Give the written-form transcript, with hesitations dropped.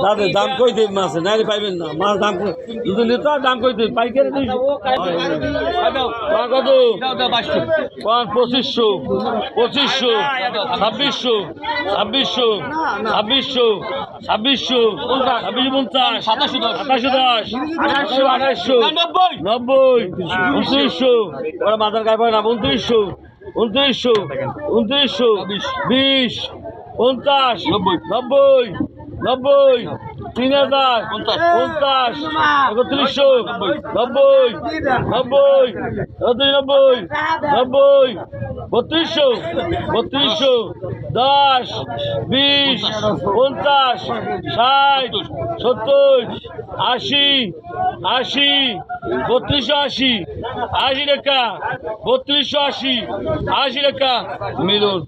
দাদা দাম কই দেব মাছ নাইলে পাইবেন না মাছ দাম যদি নিতে হয় দাম কই দেব পাইকারি দিই কত 2500 2500 2600 2600 2600 2600 2650 2710 2800 90 2900 ওরা মাথার গায়ে পায় না 2900 2900 2900 20 50 90 90 3000 50 3100 90 90 90 90 3200 3200 10 20 50 60 70 80 80 3280 80 টাকা 3280 80 টাকা মিলন